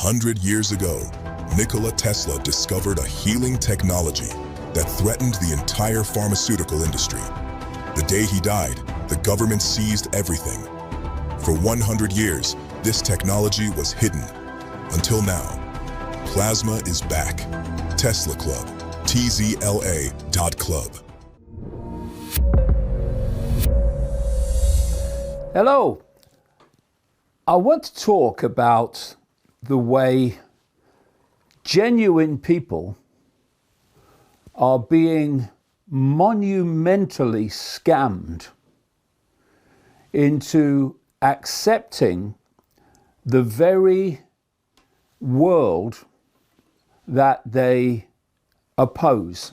100 years ago, Nikola Tesla discovered a healing technology that threatened the entire pharmaceutical industry. The day he died, the government seized everything. For 100 years, this technology was hidden. Until now, plasma is back. Tesla Club, tzla.club. Hello. I want to talk about the way genuine people are being monumentally scammed into accepting the very world that they oppose,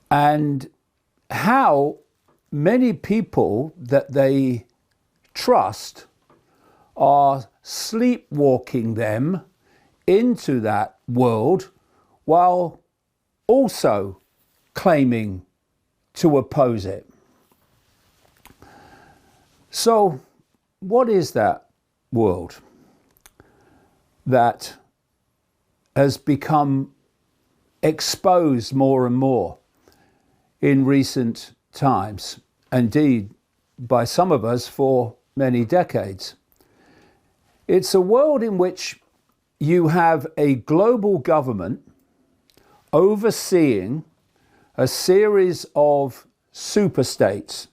and how many people that they trust are sleepwalking them into that world while also claiming to oppose it. So, what is that world that has become exposed more and more in recent times, indeed by some of us for many decades? It's a world in which you have a global government overseeing a series of superstates,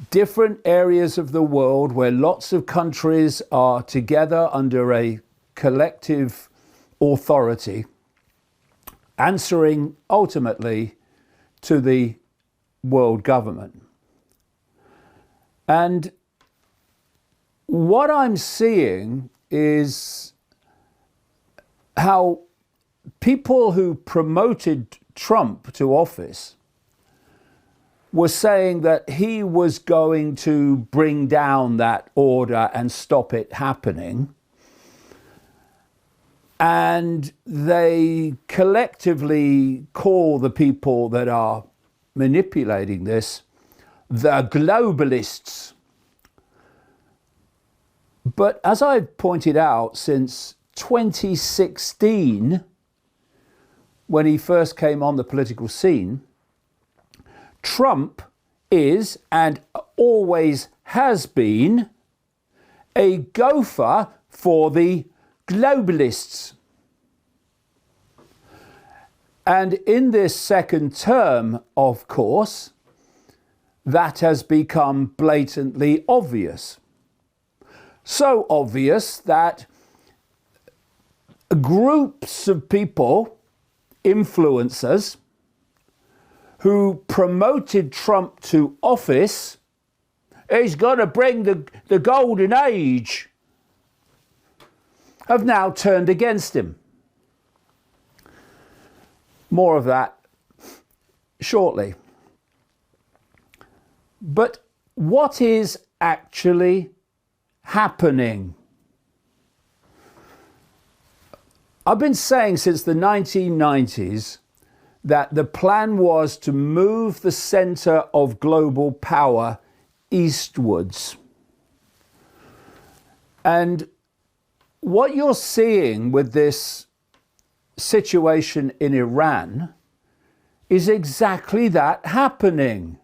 different areas of the world where lots of countries are together under a collective authority, answering ultimately to the world government. And what I'm seeing is how people who promoted Trump to office were saying that he was going to bring down that order and stop it happening. And they collectively call the people that are manipulating this the globalists. But as I've pointed out, since 2016, when he first came on the political scene, Trump is and always has been a gopher for the globalists. And in this second term, of course, that has become blatantly obvious. So obvious that groups of people, influencers, who promoted Trump to office, he's going to bring the golden age, have now turned against him. More of that shortly. But what is actually happening? I've been saying since the 1990s that the plan was to move the center of global power eastwards. And what you're seeing with this situation in Iran is exactly that happening.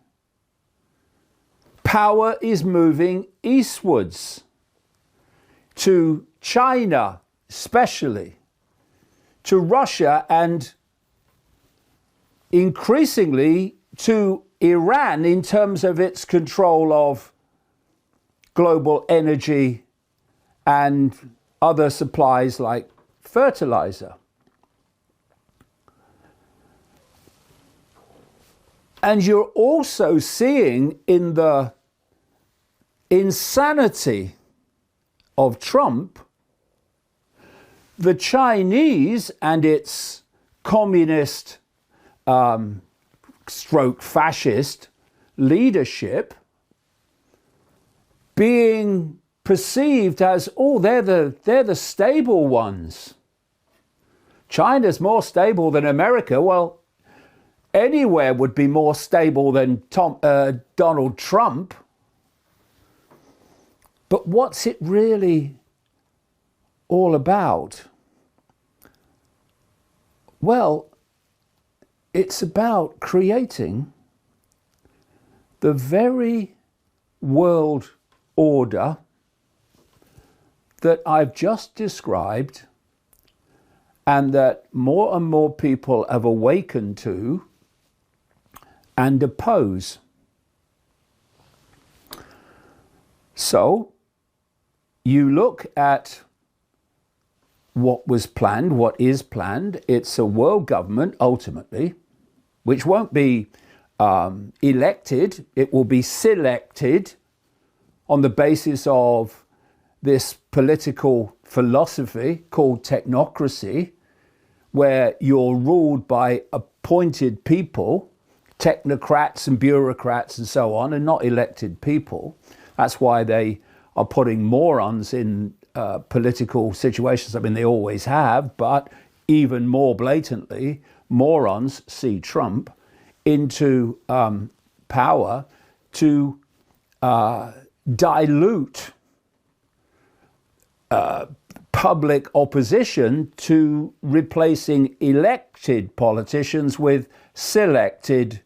Power is moving eastwards to China, especially, to Russia, and increasingly to Iran in terms of its control of global energy and other supplies like fertilizer. And you're also seeing in the insanity of Trump, the Chinese and its communist stroke fascist leadership being perceived as, oh, they're the stable ones. China's more stable than America. Well, anywhere would be more stable than Donald Trump. But what's it really all about? Well, it's about creating the very world order that I've just described and that more and more people have awakened to and oppose. So you look at what was planned, what is planned. It's a world government, ultimately, which won't be elected. It will be selected on the basis of this political philosophy called technocracy, where you're ruled by appointed people, technocrats and bureaucrats and so on, and not elected people. That's why they are putting morons in political situations. I mean, they always have, but even more blatantly, morons, see Trump, into power to dilute public opposition to replacing elected politicians with selected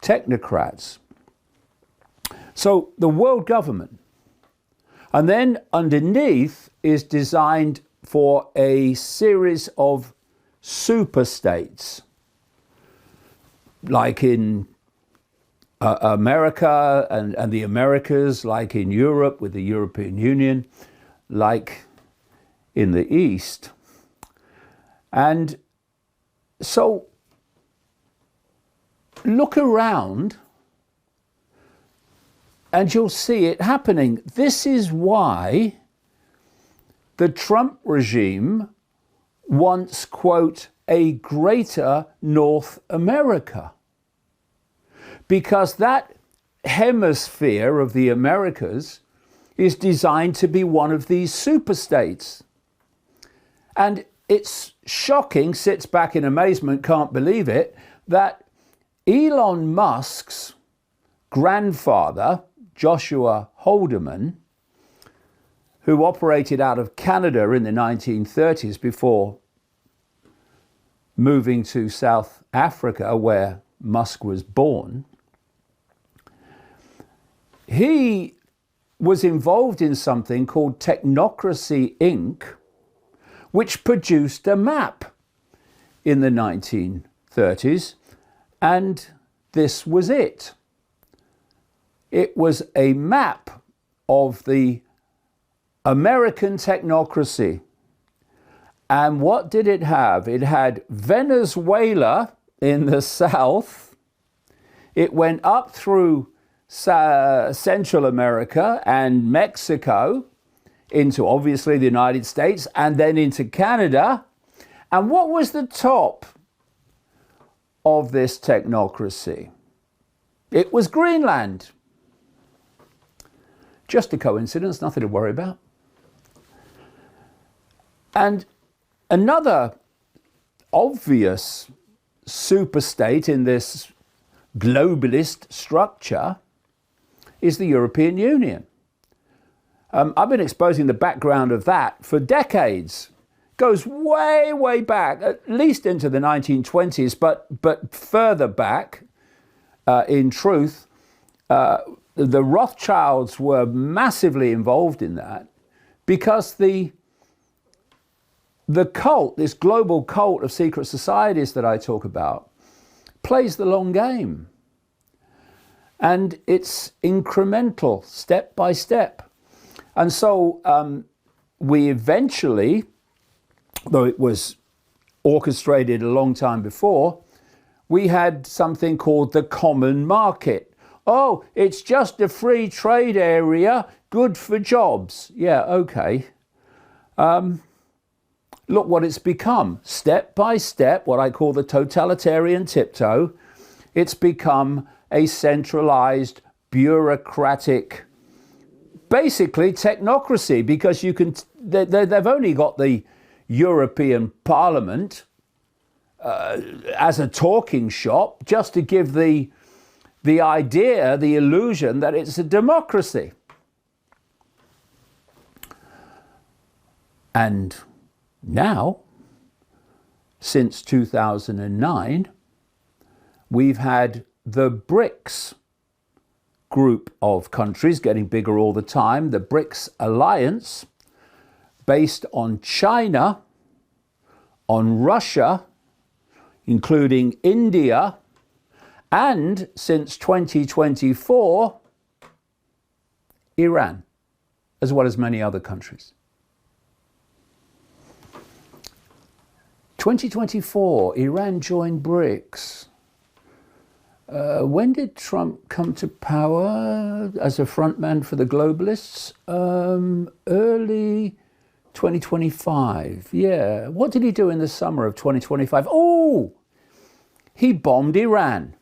technocrats. So the world government, and then underneath is designed for a series of super states, like in America and the Americas, like in Europe with the European Union, like in the East. And so look around and you'll see it happening. This is why the Trump regime wants, quote, a greater North America. Because that hemisphere of the Americas is designed to be one of these superstates. And it's shocking, sits back in amazement, can't believe it, that Elon Musk's grandfather, Joshua Haldeman, who operated out of Canada in the 1930s before moving to South Africa, where Musk was born, he was involved in something called Technocracy Inc., which produced a map in the 1930s, and this was it. It was a map of the American technocracy. And what did it have? It had Venezuela in the south. It went up through Central America and Mexico into obviously the United States and then into Canada. And what was the top of this technocracy? It was Greenland. Just a coincidence, nothing to worry about. And another obvious superstate in this globalist structure is the European Union. I've been exposing the background of that for decades. Goes way, way back, at least into the 1920s, but further back, in truth, the Rothschilds were massively involved in that because the cult, this global cult of secret societies that I talk about, plays the long game. And it's incremental, step by step. And so we eventually, though it was orchestrated a long time before, we had something called the common market. Oh, it's just a free trade area, good for jobs. Yeah, okay. Look what it's become. Step by step, what I call the totalitarian tiptoe, it's become a centralized, bureaucratic, basically technocracy, because they've only got the European Parliament as a talking shop just to give the idea, the illusion that it's a democracy. And now, since 2009, we've had the BRICS group of countries getting bigger all the time, the BRICS alliance, based on China, on Russia, including India, and since 2024, Iran, as well as many other countries. 2024, Iran joined BRICS. When did Trump come to power as a frontman for the globalists? Early 2025. Yeah. What did he do in the summer of 2025? Oh, he bombed Iran.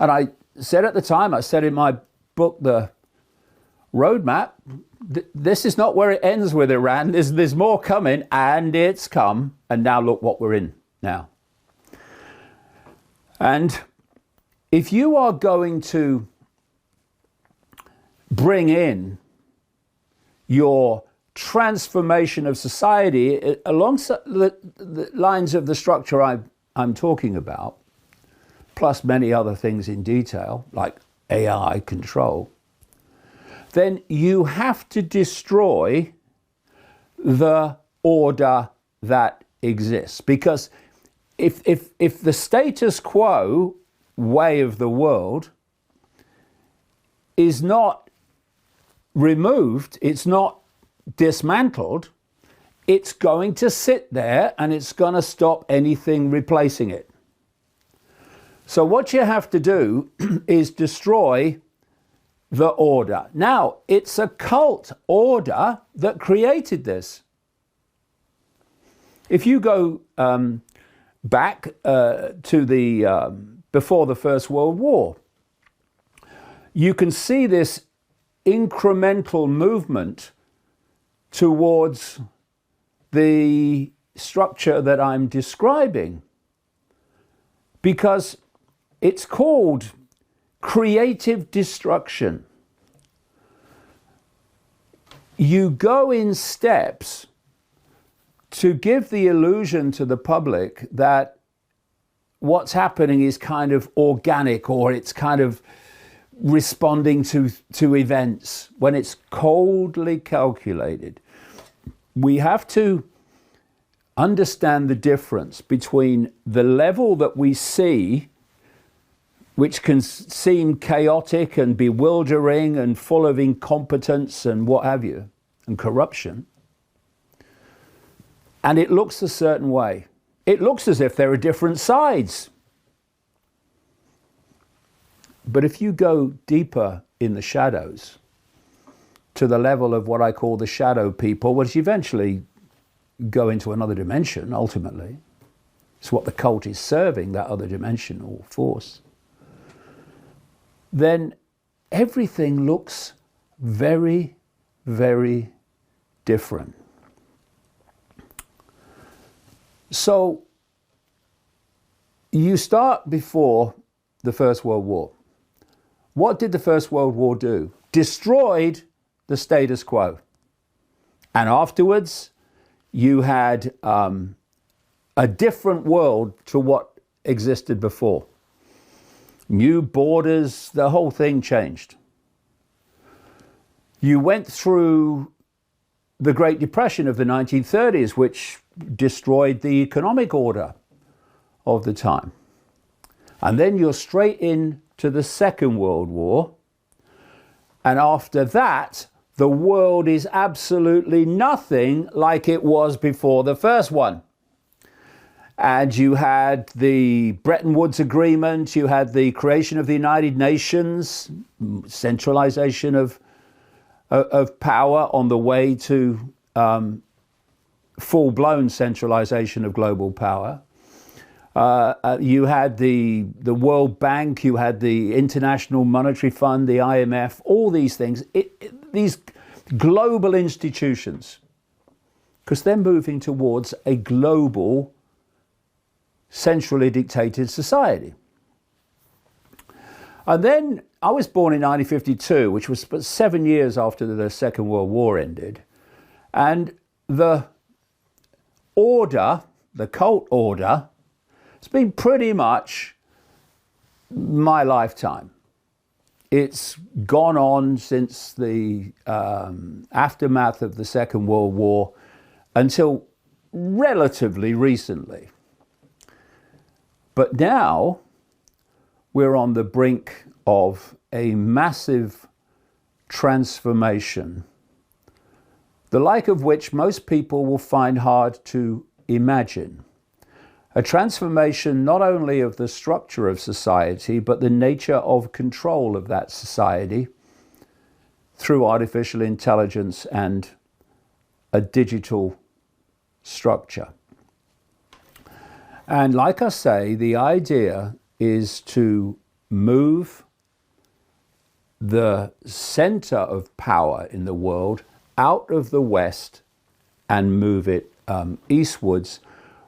And I said at the time, I said in my book, The Roadmap, this is not where it ends with Iran. There's more coming, and it's come. And now look what we're in now. And if you are going to bring in your transformation of society along the lines of the structure I'm talking about, plus many other things in detail, like AI control, then you have to destroy the order that exists. Because if the status quo way of the world is not removed, it's not dismantled, it's going to sit there and it's going to stop anything replacing it. So what you have to do is destroy the order. Now, it's a cult order that created this. If you go back to the before the First World War, you can see this incremental movement towards the structure that I'm describing, because it's called creative destruction. You go in steps to give the illusion to the public that what's happening is kind of organic, or it's kind of responding to events, when it's coldly calculated. We have to understand the difference between the level that we see, which can seem chaotic and bewildering and full of incompetence and what have you, and corruption, and it looks a certain way. It looks as if there are different sides. But if you go deeper in the shadows, to the level of what I call the shadow people, which eventually go into another dimension, ultimately, it's what the cult is serving, that other dimensional force, then everything looks very, very different. So you start before the First World War. What did the First World War do? Destroyed the status quo. And afterwards, you had a different world to what existed before. New borders, the whole thing changed. You went through the Great Depression of the 1930s, which destroyed the economic order of the time. And then you're straight into the Second World War. And after that, the world is absolutely nothing like it was before the first one. And you had the Bretton Woods Agreement, you had the creation of the United Nations, centralization of power on the way to full-blown centralization of global power. You had the World Bank, you had the International Monetary Fund, the IMF, all these things, these global institutions, because they're moving towards a global, centrally dictated society. And then I was born in 1952, which was 7 years after the Second World War ended. And the order, the cult order, has been pretty much my lifetime. It's gone on since the aftermath of the Second World War until relatively recently. But now we're on the brink of a massive transformation, the like of which most people will find hard to imagine. A transformation not only of the structure of society, but the nature of control of that society through artificial intelligence and a digital structure. And like I say, the idea is to move the center of power in the world out of the West and move it eastwards,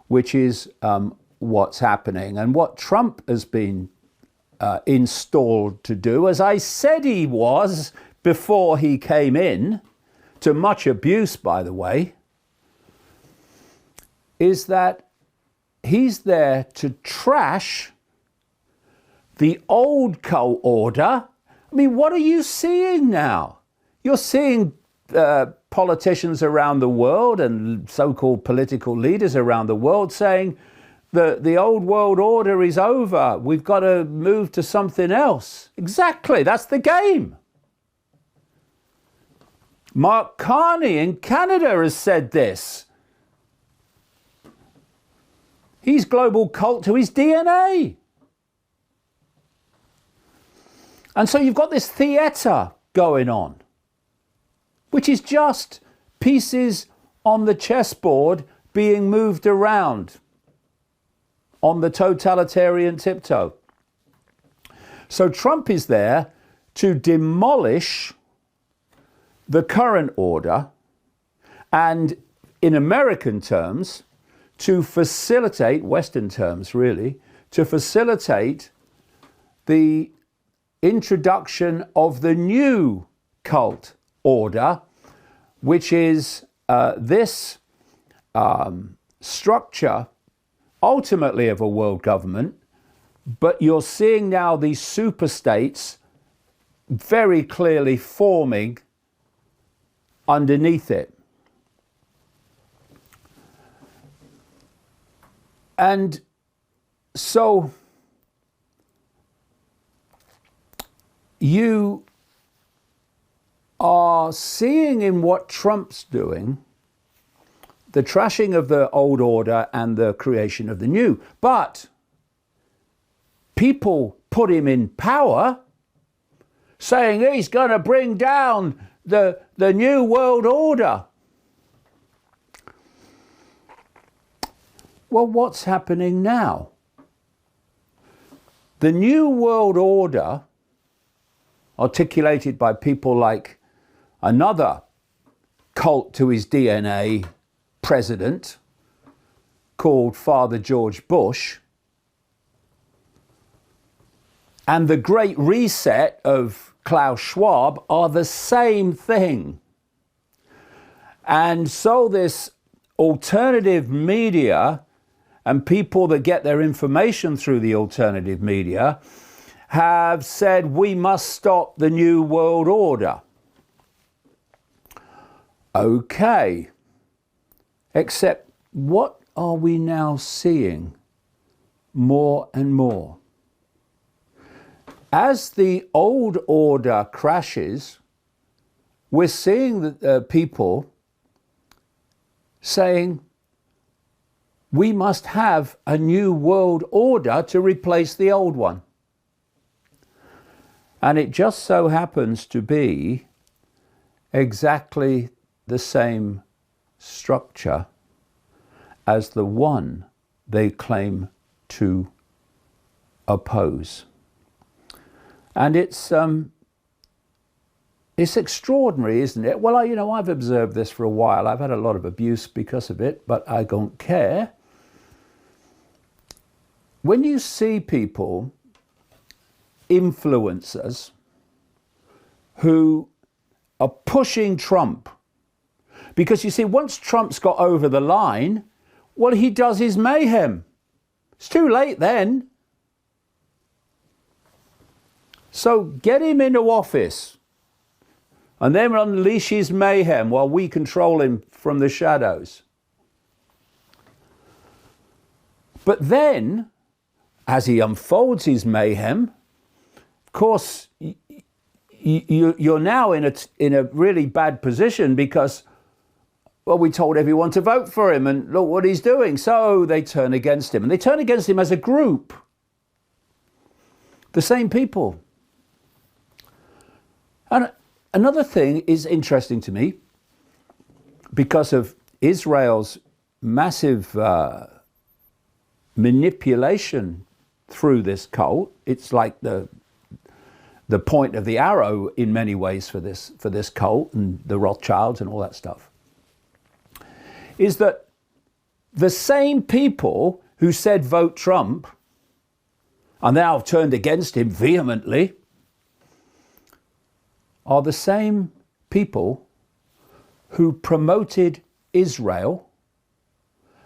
which is what's happening. And what Trump has been installed to do, as I said he was before he came in, to much abuse, by the way, is that he's there to trash the old cult order. I mean, what are you seeing now? You're seeing politicians around the world and so-called political leaders around the world saying that the old world order is over. We've got to move to something else. Exactly, that's the game. Mark Carney in Canada has said this. He's global cult to his DNA. And so you've got this theatre going on, which is just pieces on the chessboard being moved around on the totalitarian tiptoe. So Trump is there to demolish the current order and, in American terms, to facilitate, Western terms really, to facilitate the introduction of the new cult order, which is this structure ultimately of a world government, but you're seeing now these superstates very clearly forming underneath it. And so you are seeing in what Trump's doing the trashing of the old order and the creation of the new. But people put him in power saying he's going to bring down the new world order. Well, what's happening now? The new world order, articulated by people like another cult to his DNA president called Father George Bush, and the Great Reset of Klaus Schwab are the same thing. And so this alternative media and people that get their information through the alternative media have said we must stop the New World Order. Okay. Except what are we now seeing more and more? As the old order crashes, we're seeing the people saying we must have a new world order to replace the old one. And it just so happens to be exactly the same structure as the one they claim to oppose. And it's extraordinary, isn't it? Well, I've observed this for a while. I've had a lot of abuse because of it, but I don't care. When you see people, influencers, who are pushing Trump Because you see, once Trump's got over the line, what he does is mayhem. It's too late then. So get him into office and then unleash his mayhem while we control him from the shadows. But then, as he unfolds his mayhem, of course, you're now in a really bad position because, well, we told everyone to vote for him and look what he's doing. So they turn against him. And they turn against him as a group. The same people. And another thing is interesting to me because of Israel's massive manipulation through this cult. It's like the point of the arrow in many ways for this cult and the Rothschilds and all that stuff, is that the same people who said vote Trump are now turned against him vehemently are the same people who promoted Israel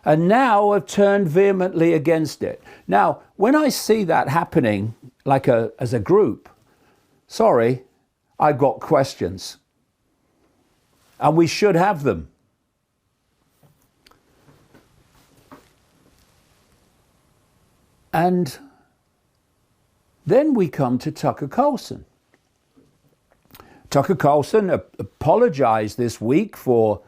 and now have turned vehemently against it. Now, when I see that happening as a group, sorry, I've got questions. And we should have them. And then we come to Tucker Carlson. Tucker Carlson apologized this week for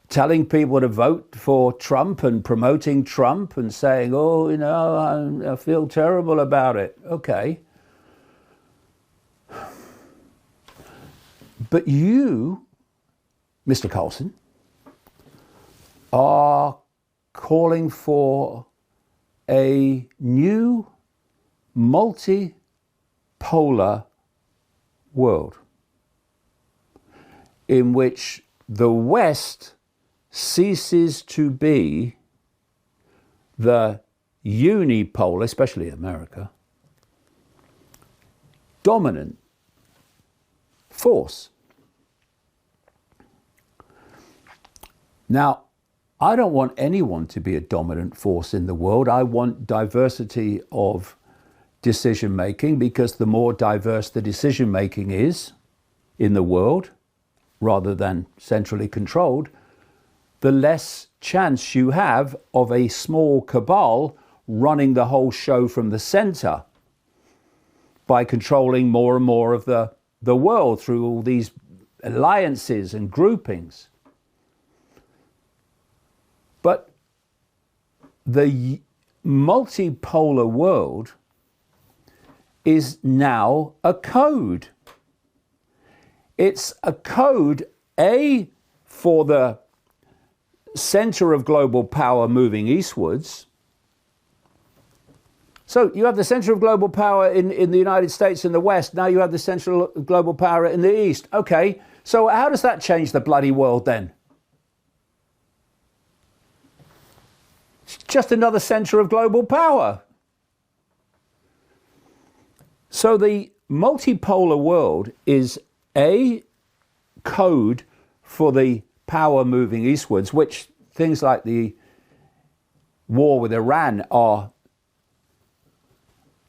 telling people to vote for Trump and promoting Trump and saying, oh, I feel terrible about it. Okay. But you, Mr. Carlson, are calling for a new multipolar world in which the West ceases to be the unipolar, especially America, dominant force. Now, I don't want anyone to be a dominant force in the world. I want diversity of decision making, because the more diverse the decision making is in the world, rather than centrally controlled, the less chance you have of a small cabal running the whole show from the center by controlling more and more of the world through all these alliances and groupings. But the multipolar world is now a code. It's a code, for the center of global power moving eastwards. So you have the center of global power in the United States in the West. Now you have the central global power in the East. Okay, so how does that change the bloody world then? It's just another center of global power. So the multipolar world is a code for the power moving eastwards, which things like the war with Iran are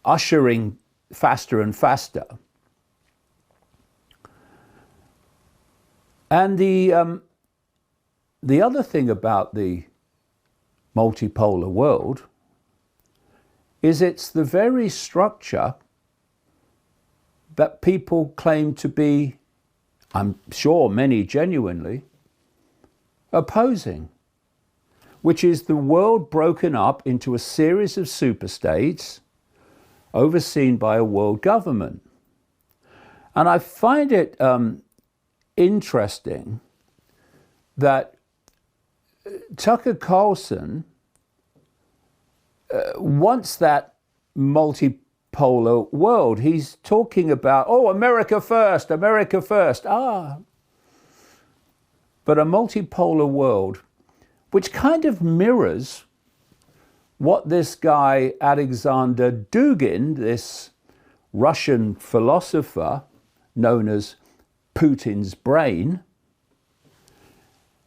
ushering faster and faster. And the other thing about the multipolar world is it's the very structure that people claim to be, I'm sure many genuinely, opposing, which is the world broken up into a series of superstates overseen by a world government. And I find it interesting that Tucker Carlson wants that multipolar world. He's talking about, America first, America first. But a multipolar world, which kind of mirrors what this guy Alexander Dugin, this Russian philosopher known as Putin's brain,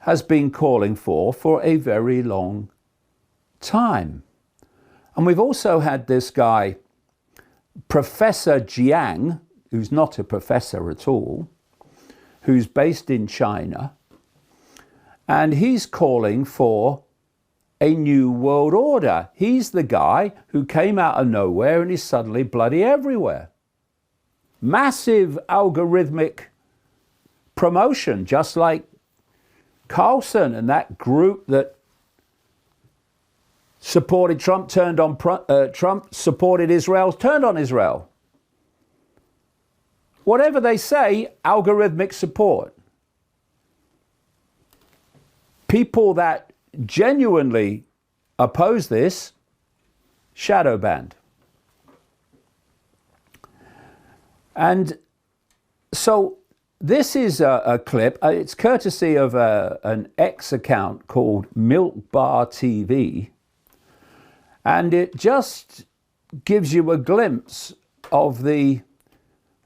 has been calling for a very long time. And we've also had this guy, Professor Jiang, who's not a professor at all, who's based in China, and he's calling for a new world order. He's the guy who came out of nowhere and is suddenly bloody everywhere. Massive algorithmic promotion, just like Carlson and that group that supported Trump, turned on Trump, supported Israel, turned on Israel. Whatever they say, algorithmic support. People that genuinely oppose this, shadow banned. And so this is a clip. It's courtesy of an X account called Milk Bar TV. And it just gives you a glimpse of the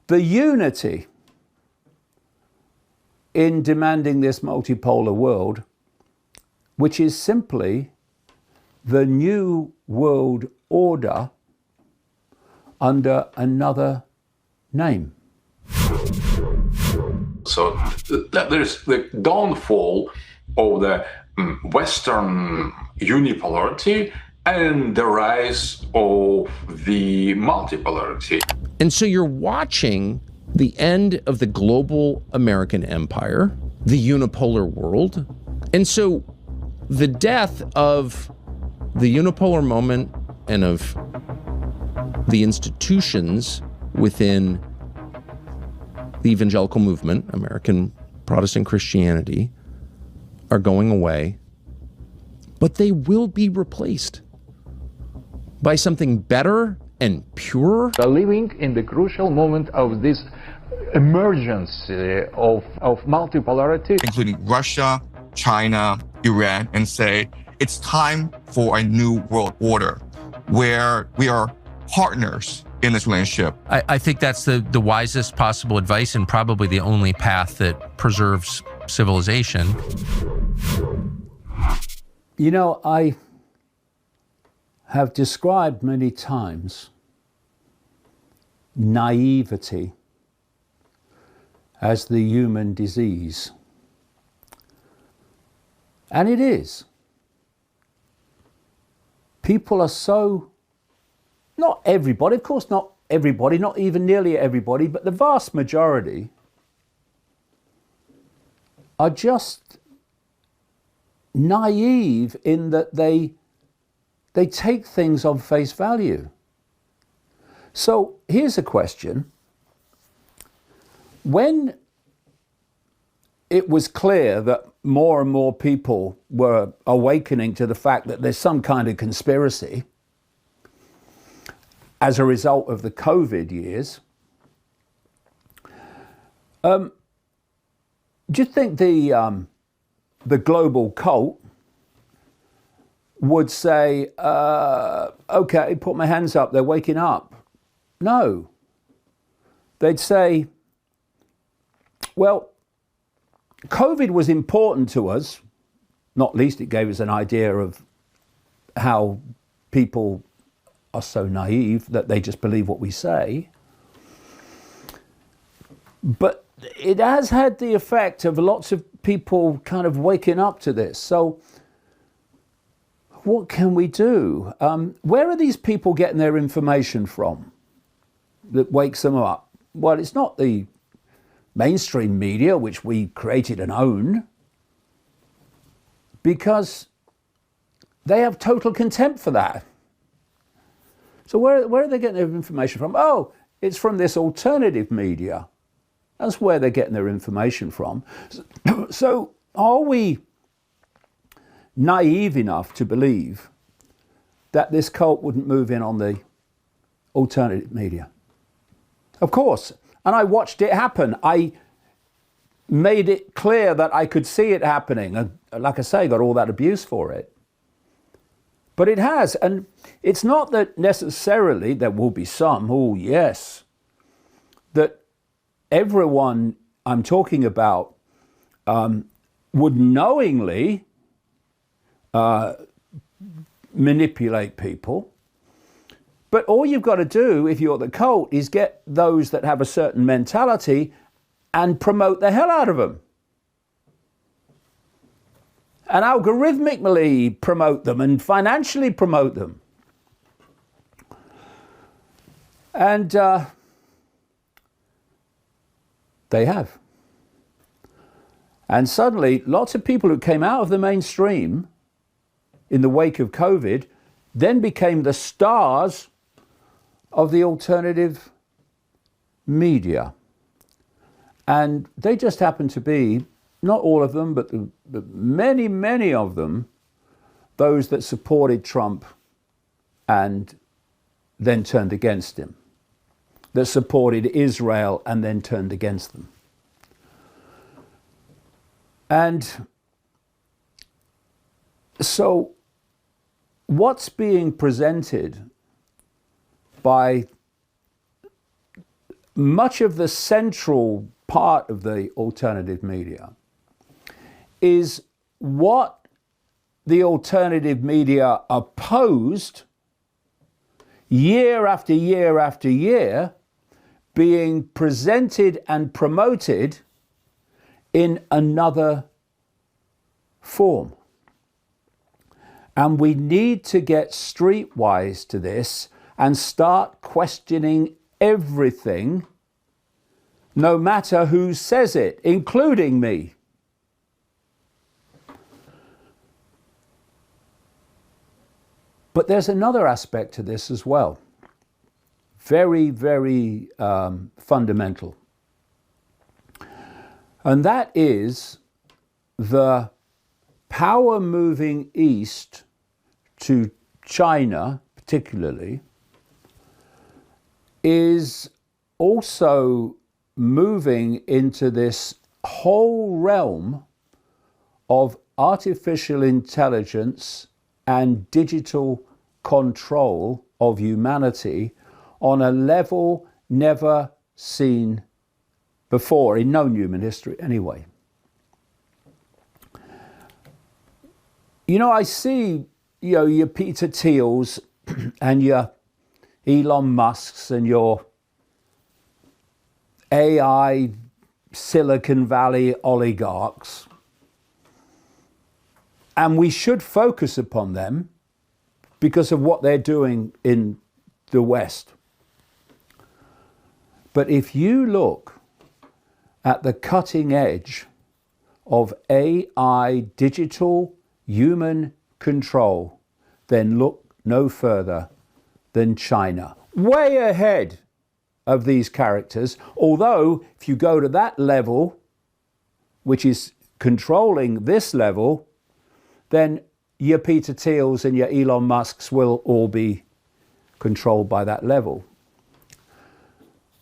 unity in demanding this multipolar world, which is simply the new world order under another name. So there's the downfall of the Western unipolarity and the rise of the multipolarity. And so you're watching the end of the global American empire, the unipolar world. And so the death of the unipolar moment and of the institutions within the evangelical movement, American Protestant Christianity, are going away, but they will be replaced by something better and purer. We are living in the crucial moment of this emergence of multipolarity, including Russia, China, Iran, and say it's time for a new world order where we are partners in this relationship. I think that's the wisest possible advice and probably the only path that preserves civilization. You know, I have described many times naivety as the human disease. And it is. People are so, not everybody, of course not everybody, not even nearly everybody, but the vast majority are just naive in that they take things on face value. So here's a question. When it was clear that more and more people were awakening to the fact that there's some kind of conspiracy as a result of the COVID years, do you think the global cult would say, okay, put my hands up, they're waking up? No. They'd say, well, COVID was important to us, not least it gave us an idea of how people are so naive that they just believe what we say. But it has had the effect of lots of people kind of waking up to this. So what can we do? Where are these people getting their information from that wakes them up? Well, it's not the mainstream media, which we created and own, because they have total contempt for that. So where are they getting their information from? Oh, it's from this alternative media. That's where they're getting their information from. So are we naive enough to believe that this cult wouldn't move in on the alternative media? Of course. And I watched it happen. I made it clear that I could see it happening. And like I say, got all that abuse for it. But it has. And it's not that necessarily there will be some, oh yes, that everyone I'm talking about would knowingly manipulate people. But all you've got to do, if you're the cult, is get those that have a certain mentality and promote the hell out of them. And algorithmically promote them and financially promote them. And they have. And suddenly, lots of people who came out of the mainstream in the wake of COVID then became the stars of the alternative media. And they just happen to be, not all of them, but many, many of them, those that supported Trump and then turned against him, that supported Israel and then turned against them. And so what's being presented by much of the central part of the alternative media is what the alternative media opposed year after year after year, being presented and promoted in another form. And we need to get streetwise to this and start questioning everything, no matter who says it, including me. But there's another aspect to this as well. Very, very fundamental. And that is the power moving east to China, particularly, is also moving into this whole realm of artificial intelligence and digital control of humanity on a level never seen before, in known human history anyway. You know, I see, your Peter Thiels and your Elon Musks and your AI Silicon Valley oligarchs, and we should focus upon them because of what they're doing in the West. But if you look at the cutting edge of AI digital human control, then look no further than China. Way ahead of these characters, although if you go to that level, which is controlling this level, then your Peter Thiels and your Elon Musks will all be controlled by that level.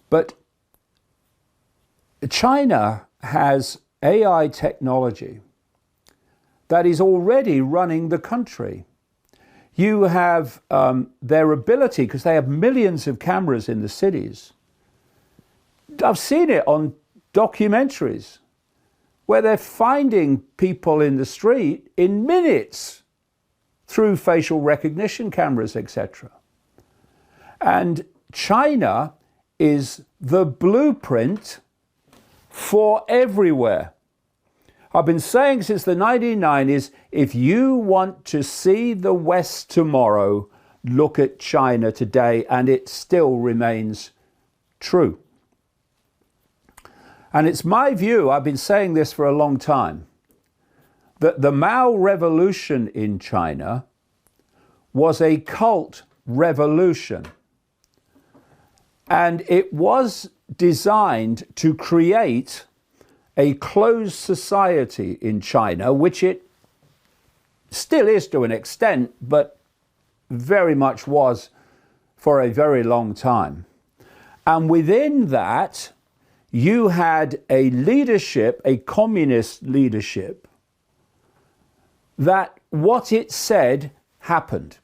But China has AI technology that is already running the country. You have their ability, because they have millions of cameras in the cities. I've seen it on documentaries where they're finding people in the street in minutes through facial recognition cameras, etc. And China is the blueprint for everywhere. I've been saying since the 1990s, if you want to see the West tomorrow, look at China today, and it still remains true. And it's my view, I've been saying this for a long time, that the Mao revolution in China was a cult revolution. And it was designed to create a closed society in China, which it still is to an extent, but very much was for a very long time. And within that, you had a leadership, a communist leadership, that what it said happened.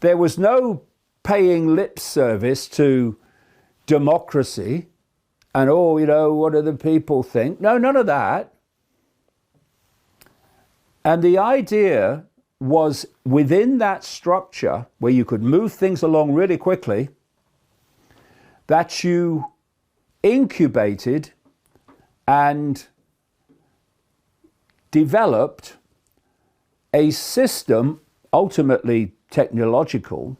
There was no paying lip service to democracy and, what do the people think? No, none of that. And the idea was within that structure where you could move things along really quickly, that you incubated and developed a system, ultimately technological,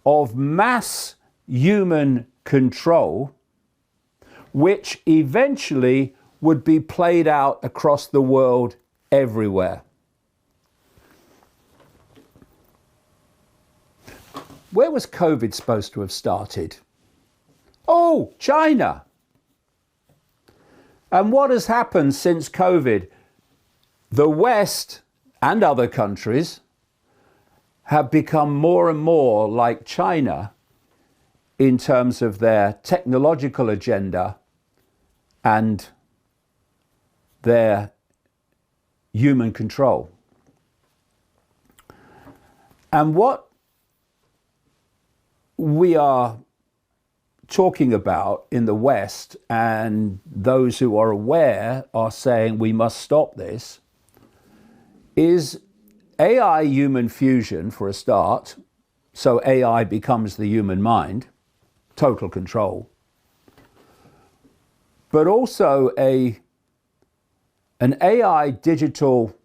of mass human control, which eventually would be played out across the world everywhere. Where was COVID supposed to have started? Oh, China. And what has happened since COVID? The West and other countries have become more and more like China in terms of their technological agenda and their human control. And what we are talking about in the West, and those who are aware are saying we must stop this, is AI human fusion for a start. So AI becomes the human mind, total control. But also an AI digital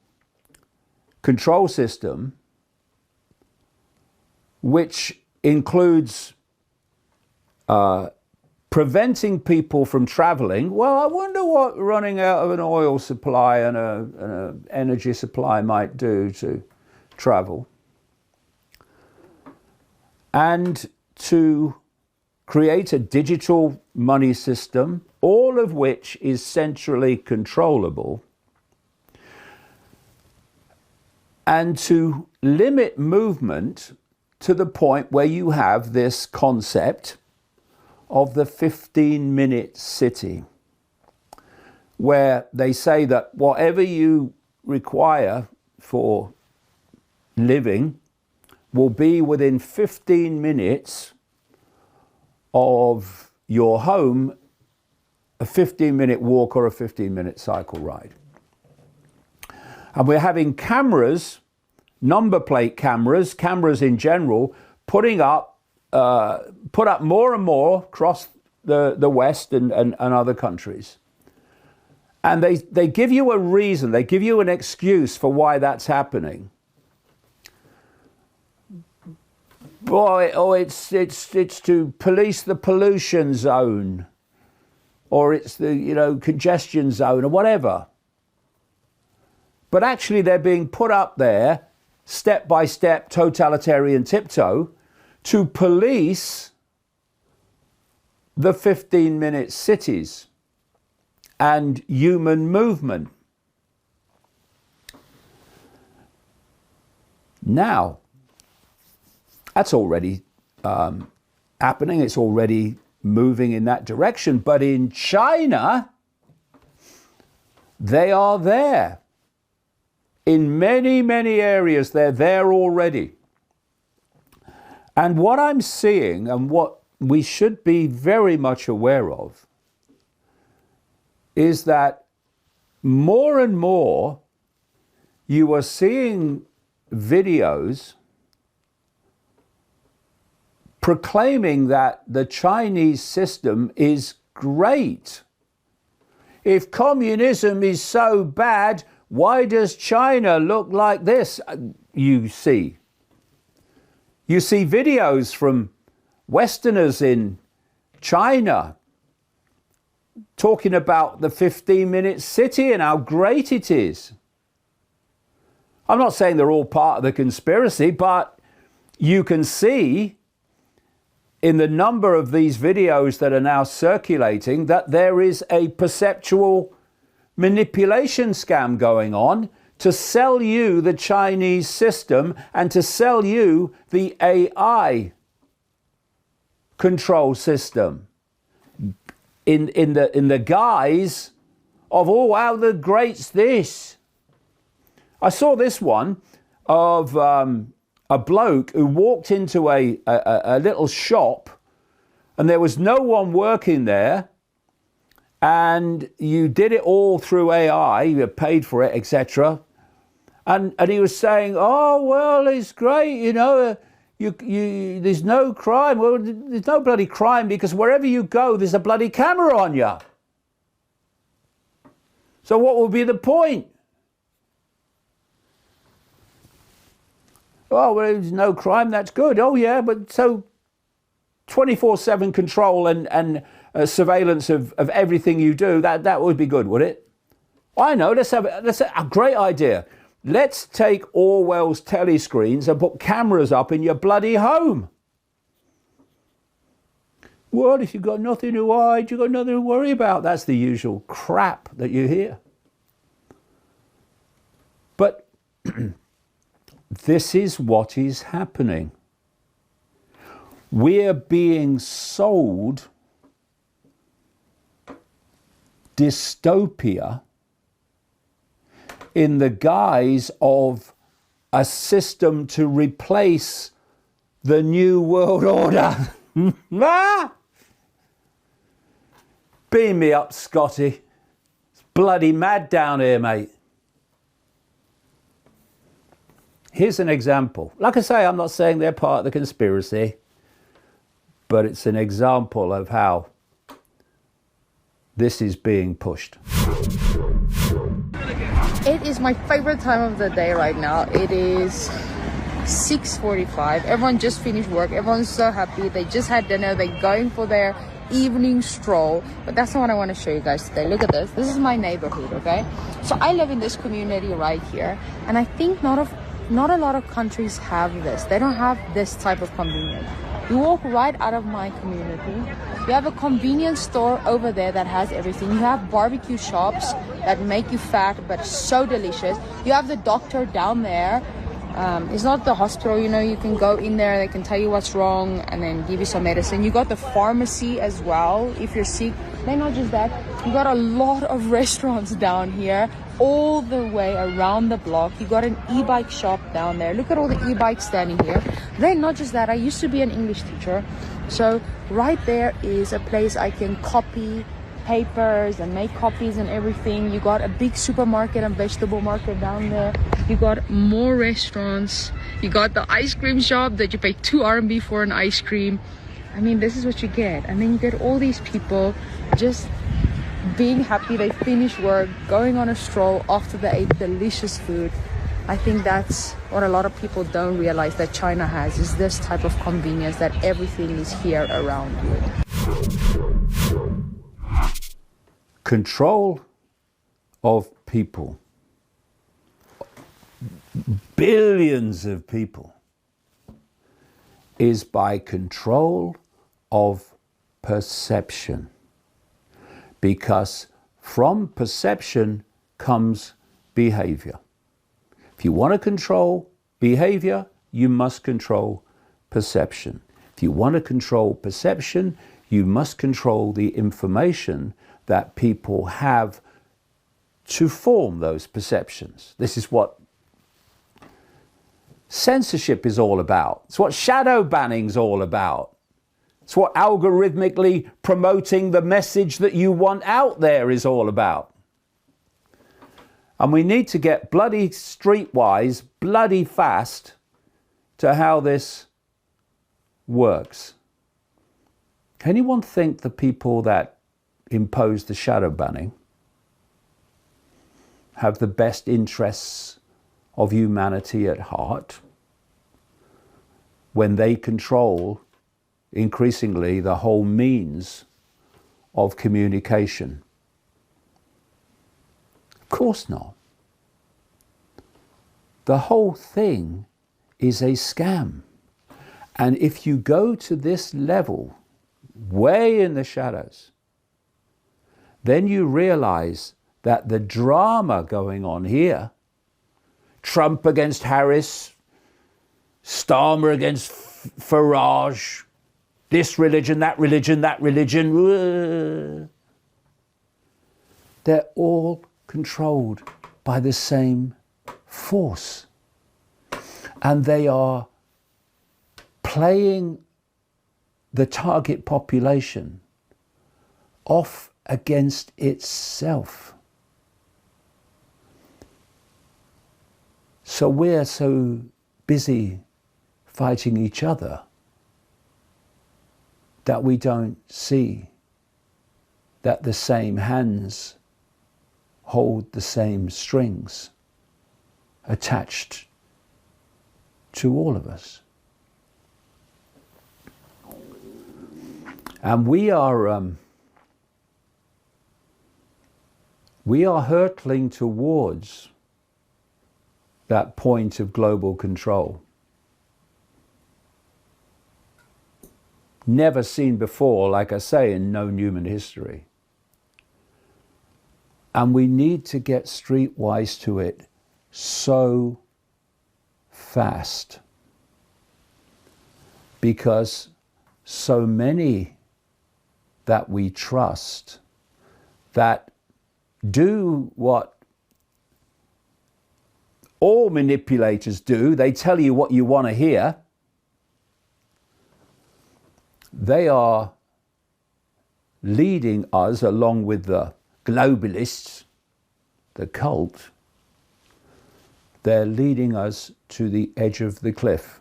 control system which includes preventing people from traveling. Well, I wonder what running out of an oil supply and an energy supply might do to travel. And to create a digital money system, all of which is centrally controllable, and to limit movement to the point where you have this concept of the 15-minute city, where they say that whatever you require for living will be within 15 minutes of your home, a 15-minute walk or a 15-minute cycle ride. And we're having cameras, number plate cameras, cameras in general, put up more and more across the West and other countries. And they give you a reason, they give you an excuse for why that's happening. It's to police the pollution zone, or it's the congestion zone, or whatever. But actually they're being put up there, step by step, totalitarian tiptoe, to police the 15-minute cities and human movement. Now, that's already happening. It's already moving in that direction. But in China, they are there. In many, many areas, they're there already. And what I'm seeing, and what we should be very much aware of, is that more and more you are seeing videos proclaiming that the Chinese system is great. If communism is so bad, why does China look like this? You see videos from Westerners in China talking about the 15-minute city and how great it is. I'm not saying they're all part of the conspiracy, but you can see in the number of these videos that are now circulating that there is a perceptual manipulation scam going on to sell you the Chinese system and to sell you the AI control system in the guise of, oh, how the great's this. I saw this one of a bloke who walked into a little shop and there was no one working there, and you did it all through AI, you paid for it, etc. And he was saying, oh, well, it's great, you know, there's no crime. Well, there's no bloody crime because wherever you go, there's a bloody camera on you. So what would be the point? Oh, well, there's no crime, that's good. Oh, yeah, but so 24/7 control and surveillance of everything you do, that would be good, would it? I know, let's have a great idea. Let's take Orwell's telescreens and put cameras up in your bloody home. Well, if you've got nothing to hide, you've got nothing to worry about. That's the usual crap that you hear. But this is what is happening. We're being sold dystopia in the guise of a system to replace the New World Order. Ah! Beam me up, Scotty. It's bloody mad down here, mate. Here's an example. Like I say, I'm not saying they're part of the conspiracy, but it's an example of how this is being pushed. It is my favorite time of the day right now. It is 6:45. Everyone just finished work. Everyone's so happy. They just had dinner. They're going for their evening stroll. But that's not what I want to show you guys today. Look at this. This is my neighborhood, okay? So I live in this community right here. And I think not a lot of countries have this. They don't have this type of convenience. You walk right out of my community. You have a convenience store over there that has everything. You have barbecue shops that make you fat but so delicious. You have the doctor down there. It's not the hospital, you know, you can go in there, they can tell you what's wrong and then give you some medicine. You got the pharmacy as well if you're sick. Then not just that, you got a lot of restaurants down here all the way around the block. You got an e-bike shop down there. Look at all the e-bikes standing here. Then not just that, I used to be an English teacher. So right there is a place I can copy papers and make copies and everything. You got a big supermarket and vegetable market down there. You got more restaurants. You got the ice cream shop that you pay 2 RMB for an ice cream. I mean, this is what you get. And then you get all these people just being happy. They finish work, going on a stroll after they ate delicious food. I think that's what a lot of people don't realize that China has, is this type of convenience, that everything is here around you. Control of people, billions of people, is by control of perception. Because from perception comes behavior. If you want to control behavior, you must control perception. If you want to control perception, you must control the information that people have to form those perceptions. This is what censorship is all about. It's what shadow banning is all about. It's what algorithmically promoting the message that you want out there is all about. And we need to get bloody streetwise, bloody fast to how this works. Can anyone think the people that impose the shadow banning have the best interests of humanity at heart when they control increasingly the whole means of communication? Of course not. The whole thing is a scam. And if you go to this level, way in the shadows, then you realize that the drama going on here, Trump against Harris, Starmer against Farage, this religion, that religion, that religion, they're all controlled by the same force. And they are playing the target population off against itself. So we're so busy fighting each other that we don't see that the same hands hold the same strings attached to all of us. And we are hurtling towards that point of global control. Never seen before, like I say, in known human history. And we need to get streetwise to it so fast, because so many that we trust that do what all manipulators do. They tell you what you want to hear. They are leading us, along with the globalists, the cult, they're leading us to the edge of the cliff.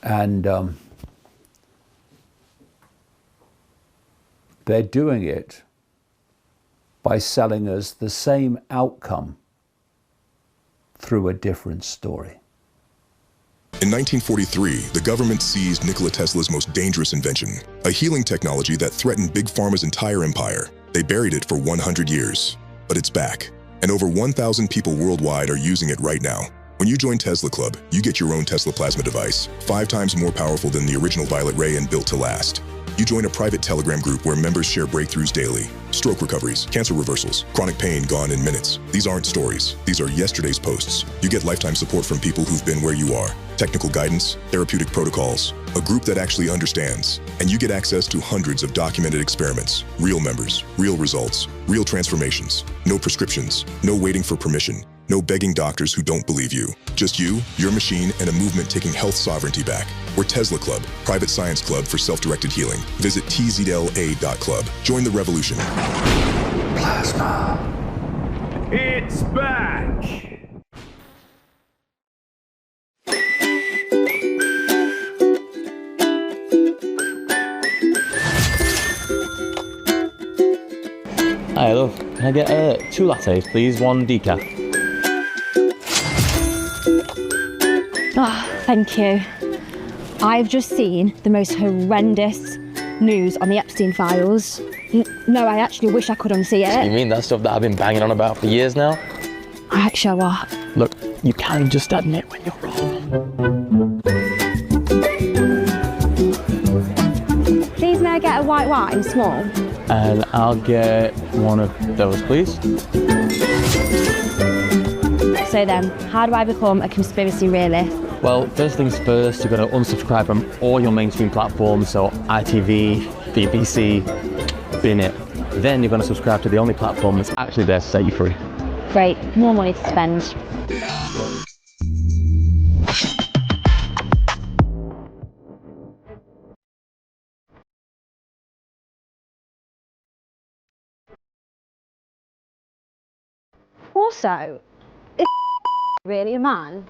And they're doing it by selling us the same outcome through a different story. In 1943, the government seized Nikola Tesla's most dangerous invention, a healing technology that threatened Big Pharma's entire empire. They buried it for 100 years, but it's back, and over 1,000 people worldwide are using it right now. When you join Tesla Club, you get your own Tesla plasma device, 5 times more powerful than the original Violet Ray and built to last. You join a private Telegram group where members share breakthroughs daily. Stroke recoveries, cancer reversals, chronic pain gone in minutes. These aren't stories. These are yesterday's posts. You get lifetime support from people who've been where you are. Technical guidance, therapeutic protocols, a group that actually understands. And you get access to hundreds of documented experiments, real members, real results, real transformations. No prescriptions, no waiting for permission, no begging doctors who don't believe you. Just you, your machine, and a movement taking health sovereignty back. We're Tesla Club, private science club for self-directed healing. Visit tzla.club. Join the revolution. Plasma. It's back! Hi, love. Can I get 2 lattes, please? 1 decaf. Ah, thank you. I've just seen the most horrendous news on the Epstein files. No, I actually wish I could unsee it. You mean that stuff that I've been banging on about for years now? Right, show what? Look, you can just admit when you're wrong. Please may I get a white wine, small? And I'll get 1 of those, please. So then, how do I become a conspiracy realist? Well, first things first, you're going to unsubscribe from all your mainstream platforms, so ITV, BBC, bin it. Then you're going to subscribe to the only platform that's actually there to set you free. Great, more money to spend. Also, is really a man?